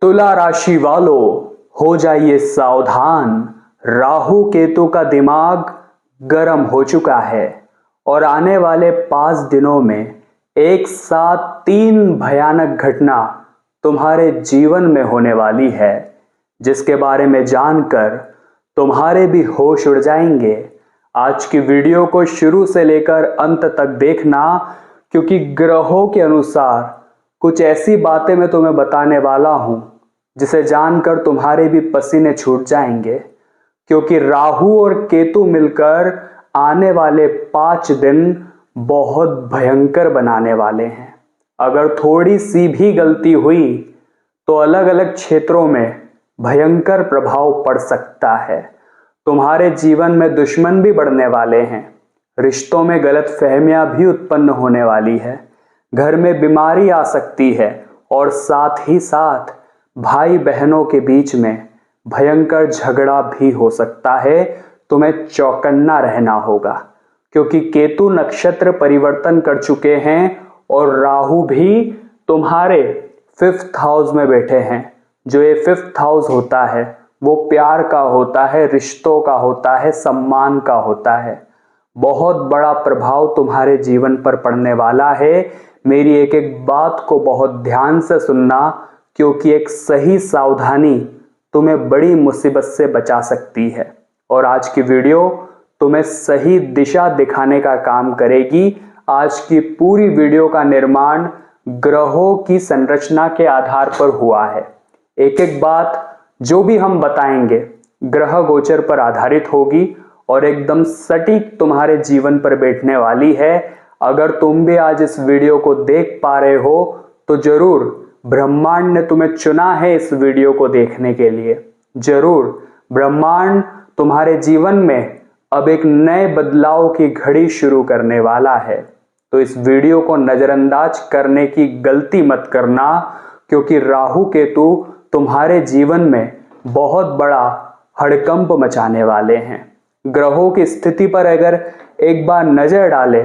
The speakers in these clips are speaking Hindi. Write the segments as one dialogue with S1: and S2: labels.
S1: तुला राशि वालों, हो जाइए सावधान। राहु केतु का दिमाग गर्म हो चुका है और आने वाले 5 दिनों में एक साथ 3 भयानक घटना तुम्हारे जीवन में होने वाली है, जिसके बारे में जानकर तुम्हारे भी होश उड़ जाएंगे। आज की वीडियो को शुरू से लेकर अंत तक देखना, क्योंकि ग्रहों के अनुसार कुछ ऐसी बातें मैं तुम्हें बताने वाला हूं जिसे जानकर तुम्हारे भी पसीने छूट जाएंगे। क्योंकि राहु और केतु मिलकर आने वाले 5 दिन बहुत भयंकर बनाने वाले हैं। अगर थोड़ी सी भी गलती हुई तो अलग अलग क्षेत्रों में भयंकर प्रभाव पड़ सकता है। तुम्हारे जीवन में दुश्मन भी बढ़ने वाले हैं, रिश्तों में गलतफहमियां भी उत्पन्न होने वाली है, घर में बीमारी आ सकती है और साथ ही साथ भाई बहनों के बीच में भयंकर झगड़ा भी हो सकता है। तुम्हें चौकन्ना रहना होगा, क्योंकि केतु नक्षत्र परिवर्तन कर चुके हैं और राहु भी तुम्हारे 5th हाउस में बैठे हैं। जो ये 5th हाउस होता है वो प्यार का होता है, रिश्तों का होता है, सम्मान का होता है। बहुत बड़ा प्रभाव तुम्हारे जीवन पर पड़ने वाला है। मेरी एक एक बात को बहुत ध्यान से सुनना, क्योंकि एक सही सावधानी तुम्हें बड़ी मुसीबत से बचा सकती है। और आज की वीडियो तुम्हें सही दिशा दिखाने का काम करेगी। आज की पूरी वीडियो का निर्माण ग्रहों की संरचना के आधार पर हुआ है। एक एक बात जो भी हम बताएंगे ग्रह गोचर पर आधारित होगी और एकदम सटीक तुम्हारे जीवन पर बैठने वाली है। अगर तुम भी आज इस वीडियो को देख पा रहे हो तो जरूर ब्रह्मांड ने तुम्हें चुना है इस वीडियो को देखने के लिए। जरूर ब्रह्मांड तुम्हारे जीवन में अब एक नए बदलाव की घड़ी शुरू करने वाला है। तो इस वीडियो को नजरअंदाज करने की गलती मत करना, क्योंकि राहु केतु तुम्हारे जीवन में बहुत बड़ा हड़कंप मचाने वाले हैं। ग्रहों की स्थिति पर अगर एक बार नजर डाले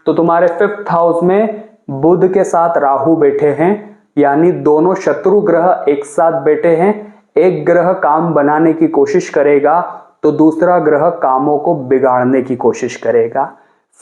S1: तो तुम्हारे 5th हाउस में बुध के साथ राहु बैठे हैं, यानी दोनों शत्रु ग्रह एक साथ बैठे हैं। एक ग्रह काम बनाने की कोशिश करेगा तो दूसरा ग्रह कामों को बिगाड़ने की कोशिश करेगा।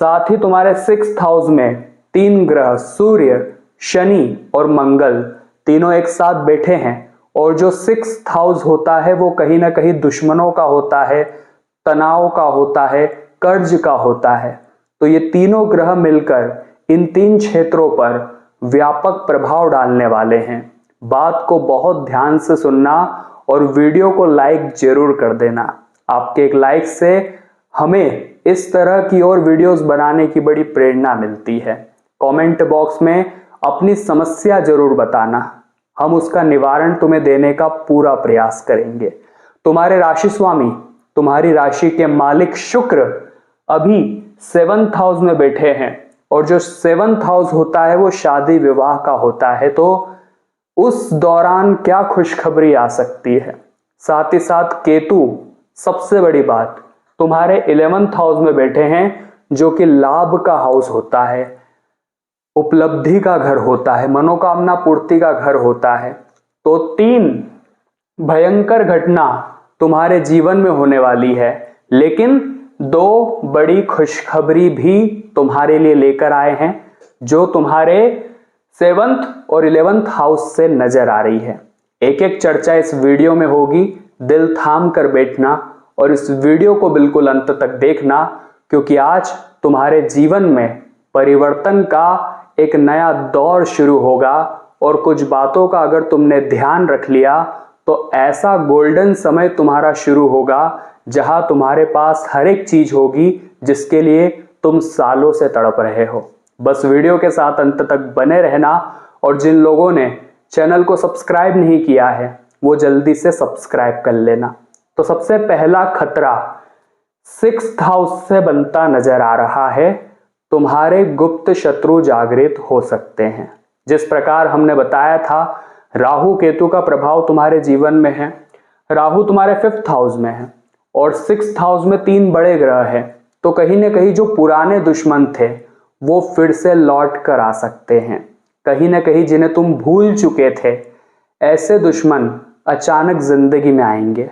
S1: साथ ही तुम्हारे 6th हाउस में 3 ग्रह सूर्य, शनि और मंगल तीनों एक साथ बैठे हैं। और जो 6th हाउस होता है वो कहीं ना कहीं दुश्मनों का होता है, तनाव का होता है, कर्ज का होता है। तो ये तीनों ग्रह मिलकर इन 3 क्षेत्रों पर व्यापक प्रभाव डालने वाले हैं। बात को बहुत ध्यान से सुनना और वीडियो को लाइक जरूर कर देना। आपके एक लाइक से हमें इस तरह की और वीडियोस बनाने की बड़ी प्रेरणा मिलती है। कमेंट बॉक्स में अपनी समस्या जरूर बताना, हम उसका निवारण तुम्हें देने का पूरा प्रयास करेंगे। तुम्हारे राशि स्वामी, तुम्हारी राशि के मालिक शुक्र अभी 7th हाउस में बैठे हैं, और जो 7th हाउस होता है वो शादी विवाह का होता है। तो उस दौरान क्या खुशखबरी आ सकती है। साथ ही साथ केतु, सबसे बड़ी बात, तुम्हारे 11th हाउस में बैठे हैं, जो कि लाभ का हाउस होता है, उपलब्धि का घर होता है, मनोकामना पूर्ति का घर होता है। तो 3 भयंकर घटना तुम्हारे जीवन में होने वाली है, लेकिन 2 बड़ी खुशखबरी भी तुम्हारे लिए लेकर आए हैं, जो तुम्हारे 7th और 11th हाउस से नजर आ रही है। एक एक चर्चा इस वीडियो में होगी, दिल थाम कर बैठना और इस वीडियो को बिल्कुल अंत तक देखना, क्योंकि आज तुम्हारे जीवन में परिवर्तन का एक नया दौर शुरू होगा। और कुछ बातों का अगर तुमने ध्यान रख लिया तो ऐसा गोल्डन समय तुम्हारा शुरू होगा जहां तुम्हारे पास हर एक चीज होगी जिसके लिए तुम सालों से तड़प रहे हो। बस वीडियो के साथ अंत तक बने रहना, और जिन लोगों ने चैनल को सब्सक्राइब नहीं किया है वो जल्दी से सब्सक्राइब कर लेना। तो सबसे पहला खतरा 6th हाउस से बनता नजर आ रहा है। तुम्हारे गुप्त शत्रु जागृत हो सकते हैं। जिस प्रकार हमने बताया था, राहु केतु का प्रभाव तुम्हारे जीवन में है। राहु तुम्हारे 5th हाउस में है और 6th हाउस में 3 बड़े ग्रह हैं। तो कहीं ना कहीं जो पुराने दुश्मन थे वो फिर से लौट कर आ सकते हैं। कहीं ना कहीं जिन्हें तुम भूल चुके थे, ऐसे दुश्मन अचानक जिंदगी में आएंगे,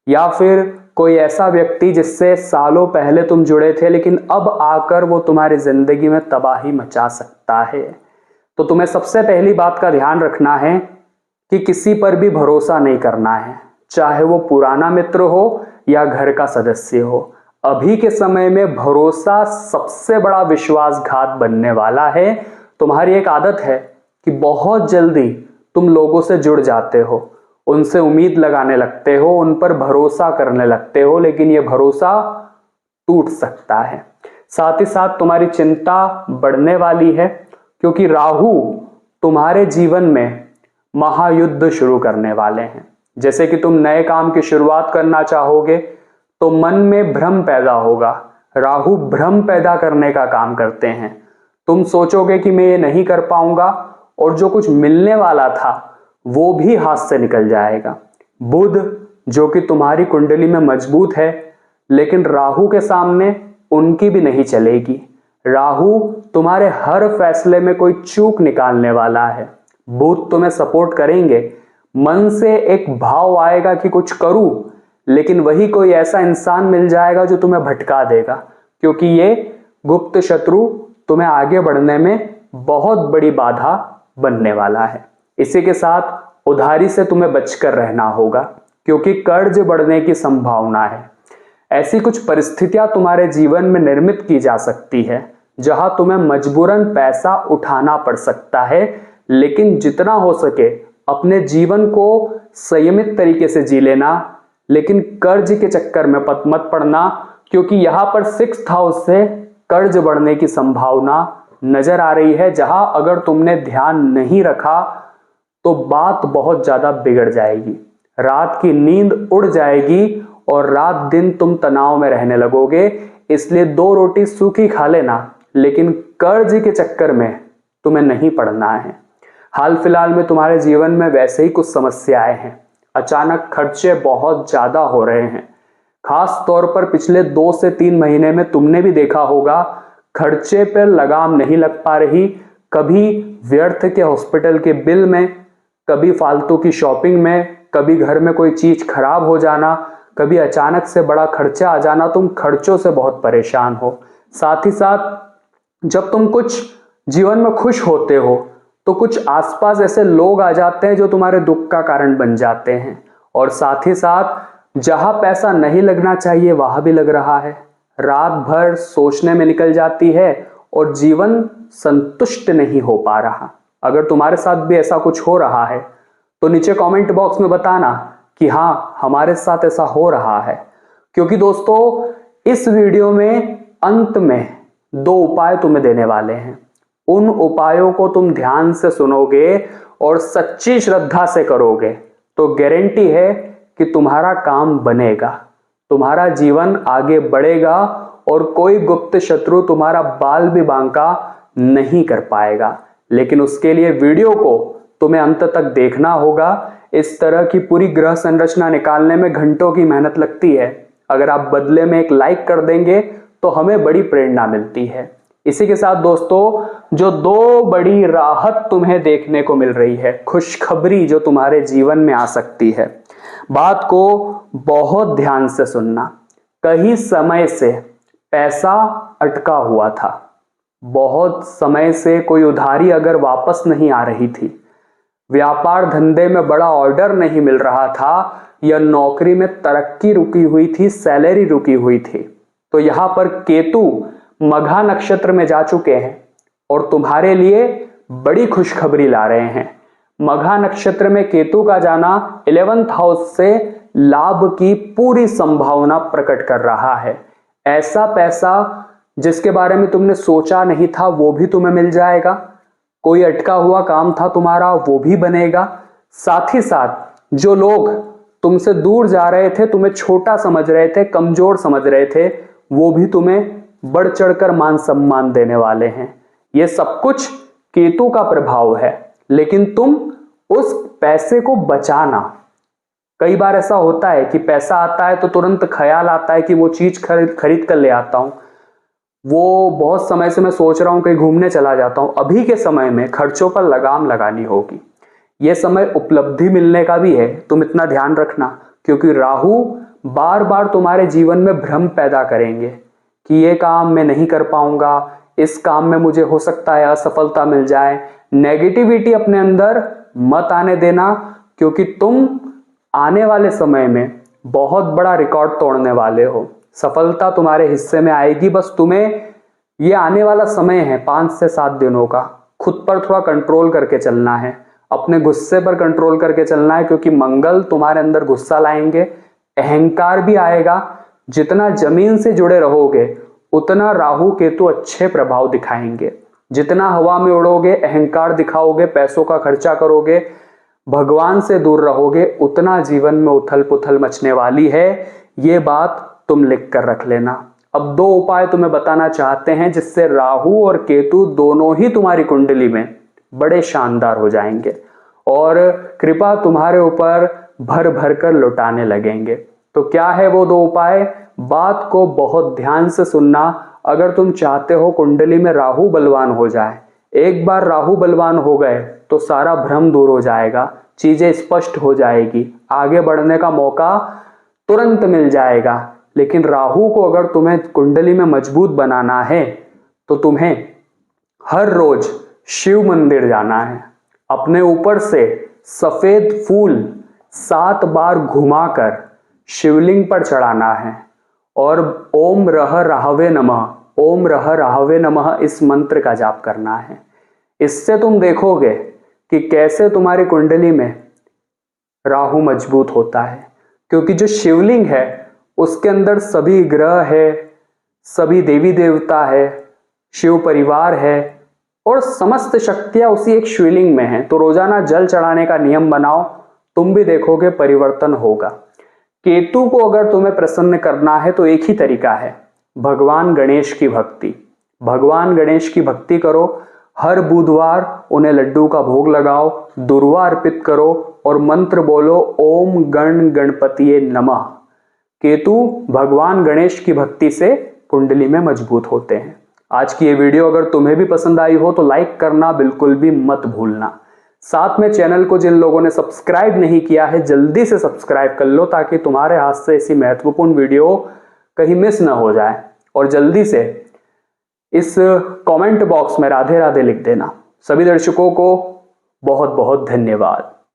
S1: या फिर कोई ऐसा व्यक्ति जिससे सालों पहले तुम जुड़े थे लेकिन अब आकर वो तुम्हारी जिंदगी में तबाही मचा सकता है। तो तुम्हें सबसे पहली बात का ध्यान रखना है कि किसी पर भी भरोसा नहीं करना है, चाहे वो पुराना मित्र हो या घर का सदस्य हो। अभी के समय में भरोसा सबसे बड़ा विश्वासघात बनने वाला है। तुम्हारी एक आदत है कि बहुत जल्दी तुम लोगों से जुड़ जाते हो, उनसे उम्मीद लगाने लगते हो, उन पर भरोसा करने लगते हो, लेकिन यह भरोसा टूट सकता है। साथ ही साथ तुम्हारी चिंता बढ़ने वाली है, क्योंकि राहु तुम्हारे जीवन में महायुद्ध शुरू करने वाले हैं। जैसे कि तुम नए काम की शुरुआत करना चाहोगे तो मन में भ्रम पैदा होगा। राहु भ्रम पैदा करने का काम करते हैं। तुम सोचोगे कि मैं ये नहीं कर पाऊंगा, और जो कुछ मिलने वाला था वो भी हाथ से निकल जाएगा। बुध जो कि तुम्हारी कुंडली में मजबूत है, लेकिन राहु के सामने उनकी भी नहीं चलेगी। राहु तुम्हारे हर फैसले में कोई चूक निकालने वाला है। बुध तुम्हें सपोर्ट करेंगे, मन से एक भाव आएगा कि कुछ करूं, लेकिन वही कोई ऐसा इंसान मिल जाएगा जो तुम्हें भटका देगा, क्योंकि ये गुप्त शत्रु तुम्हें आगे बढ़ने में बहुत बड़ी बाधा बनने वाला है। इसी के साथ उधारी से तुम्हें बचकर रहना होगा, क्योंकि कर्ज बढ़ने की संभावना है। ऐसी कुछ परिस्थितियां तुम्हारे जीवन में निर्मित की जा सकती है जहां तुम्हें मजबूरन पैसा उठाना पड़ सकता है, लेकिन जितना हो सके अपने जीवन को संयमित तरीके से जी लेना, लेकिन कर्ज के चक्कर में मत पड़ना, क्योंकि यहां पर 6th हाउस से कर्ज बढ़ने की संभावना नजर आ रही है, जहां अगर तुमने ध्यान नहीं रखा तो बात बहुत ज्यादा बिगड़ जाएगी। रात की नींद उड़ जाएगी और रात दिन तुम तनाव में रहने लगोगे। इसलिए 2 रोटी सूखी खा लेना, लेकिन कर्ज के चक्कर में तुम्हें नहीं पड़ना है। हाल फिलहाल में तुम्हारे जीवन में वैसे ही कुछ समस्याएं हैं। अचानक खर्चे बहुत ज्यादा हो रहे हैं। खास तौर पर पिछले 2 से 3 महीने में तुमने भी देखा होगा, खर्चे पर लगाम नहीं लग पा रही। कभी व्यर्थ के हॉस्पिटल के बिल में, कभी फालतू की शॉपिंग में, कभी घर में कोई चीज खराब हो जाना, कभी अचानक से बड़ा खर्चा आ जाना। तुम खर्चों से बहुत परेशान हो। साथ ही साथ जब तुम कुछ जीवन में खुश होते हो तो कुछ आसपास ऐसे लोग आ जाते हैं जो तुम्हारे दुख का कारण बन जाते हैं, और साथ ही साथ जहां पैसा नहीं लगना चाहिए वहां भी लग रहा है। रात भर सोचने में निकल जाती है और जीवन संतुष्ट नहीं हो पा रहा। अगर तुम्हारे साथ भी ऐसा कुछ हो रहा है तो नीचे कमेंट बॉक्स में बताना कि हाँ, हमारे साथ ऐसा हो रहा है। क्योंकि दोस्तों, इस वीडियो में अंत में 2 उपाय तुम्हें देने वाले हैं। उन उपायों को तुम ध्यान से सुनोगे और सच्ची श्रद्धा से करोगे तो गारंटी है कि तुम्हारा काम बनेगा, तुम्हारा जीवन आगे बढ़ेगा और कोई गुप्त शत्रु तुम्हारा बाल भी बांका नहीं कर पाएगा। लेकिन उसके लिए वीडियो को तुम्हें अंत तक देखना होगा। इस तरह की पूरी ग्रह संरचना निकालने में घंटों की मेहनत लगती है। अगर आप बदले में एक लाइक कर देंगे तो हमें बड़ी प्रेरणा मिलती है। इसी के साथ दोस्तों, जो 2 बड़ी राहत तुम्हें देखने को मिल रही है, खुशखबरी जो तुम्हारे जीवन में आ सकती है, बात को बहुत ध्यान से सुनना। कई समय से पैसा अटका हुआ था, बहुत समय से कोई उधारी अगर वापस नहीं आ रही थी, व्यापार धंधे में बड़ा ऑर्डर नहीं मिल रहा था, या नौकरी में तरक्की रुकी हुई थी, सैलरी रुकी हुई थी, तो यहां पर केतु मघा नक्षत्र में जा चुके हैं और तुम्हारे लिए बड़ी खुशखबरी ला रहे हैं। मघा नक्षत्र में केतु का जाना 11th हाउस से लाभ की पूरी संभावना प्रकट कर रहा है। ऐसा पैसा जिसके बारे में तुमने सोचा नहीं था वो भी तुम्हें मिल जाएगा। कोई अटका हुआ काम था तुम्हारा, वो भी बनेगा। साथ ही साथ जो लोग तुमसे दूर जा रहे थे, तुम्हें छोटा समझ रहे थे, कमजोर समझ रहे थे, वो भी तुम्हें बढ़ चढ़कर मान सम्मान देने वाले हैं। यह सब कुछ केतु का प्रभाव है, लेकिन तुम उस पैसे को बचाना। कई बार ऐसा होता है कि पैसा आता है तो तुरंत ख्याल आता है कि वो चीज खरीद कर ले आता हूं, वो बहुत समय से मैं सोच रहा हूं कहीं घूमने चला जाता हूं। अभी के समय में खर्चों पर लगाम लगानी होगी। ये समय उपलब्धि मिलने का भी है, तुम इतना ध्यान रखना, क्योंकि राहु बार बार तुम्हारे जीवन में भ्रम पैदा करेंगे कि ये काम मैं नहीं कर पाऊंगा, इस काम में मुझे हो सकता है असफलता मिल जाए। नेगेटिविटी अपने अंदर मत आने देना, क्योंकि तुम आने वाले समय में बहुत बड़ा रिकॉर्ड तोड़ने वाले हो। सफलता तुम्हारे हिस्से में आएगी, बस तुम्हें ये आने वाला समय है 5 से 7 दिनों का, खुद पर थोड़ा कंट्रोल करके चलना है, अपने गुस्से पर कंट्रोल करके चलना है, क्योंकि मंगल तुम्हारे अंदर गुस्सा लाएंगे, अहंकार भी आएगा। जितना जमीन से जुड़े रहोगे उतना राहु केतु अच्छे प्रभाव दिखाएंगे। जितना हवा में उड़ोगे, अहंकार दिखाओगे, पैसों का खर्चा करोगे, भगवान से दूर रहोगे, उतना जीवन में उथल पुथल मचने वाली है। ये बात तुम लिख कर रख लेना। अब 2 उपाय तुम्हें बताना चाहते हैं जिससे राहु और केतु दोनों ही तुम्हारी कुंडली में बड़े शानदार हो जाएंगे और कृपा तुम्हारे ऊपर भर भर कर लुटाने लगेंगे। तो क्या है वो 2 उपाय? बात को बहुत ध्यान से सुनना। अगर तुम चाहते हो कुंडली में राहु बलवान हो जाए, एक बार राहु बलवान हो गए तो सारा भ्रम दूर हो जाएगा, चीजें स्पष्ट हो जाएगी, आगे बढ़ने का मौका तुरंत मिल जाएगा। लेकिन राहु को अगर तुम्हें कुंडली में मजबूत बनाना है तो तुम्हें हर रोज शिव मंदिर जाना है, अपने ऊपर से सफेद फूल 7 बार घुमाकर शिवलिंग पर चढ़ाना है और ओम रह राहवे नमः, ओम रह राहवे नमः इस मंत्र का जाप करना है। इससे तुम देखोगे कि कैसे तुम्हारी कुंडली में राहु मजबूत होता है, क्योंकि जो शिवलिंग है उसके अंदर सभी ग्रह है, सभी देवी देवता है, शिव परिवार है और समस्त शक्तियां उसी एक शिवलिंग में हैं। तो रोजाना जल चढ़ाने का नियम बनाओ, तुम भी देखोगे परिवर्तन होगा। केतु को अगर तुम्हें प्रसन्न करना है तो एक ही तरीका है, भगवान गणेश की भक्ति। भगवान गणेश की भक्ति करो, हर बुधवार उन्हें लड्डू का भोग लगाओ, दुर्वा अर्पित करो और मंत्र बोलो ओम गण गणपतिये नमः। केतु भगवान गणेश की भक्ति से कुंडली में मजबूत होते हैं। आज की ये वीडियो अगर तुम्हें भी पसंद आई हो तो लाइक करना बिल्कुल भी मत भूलना। साथ में चैनल को जिन लोगों ने सब्सक्राइब नहीं किया है जल्दी से सब्सक्राइब कर लो, ताकि तुम्हारे हाथ से ऐसी महत्वपूर्ण वीडियो कहीं मिस ना हो जाए। और जल्दी से इस कमेंट बॉक्स में राधे राधे लिख देना। सभी दर्शकों को बहुत बहुत धन्यवाद।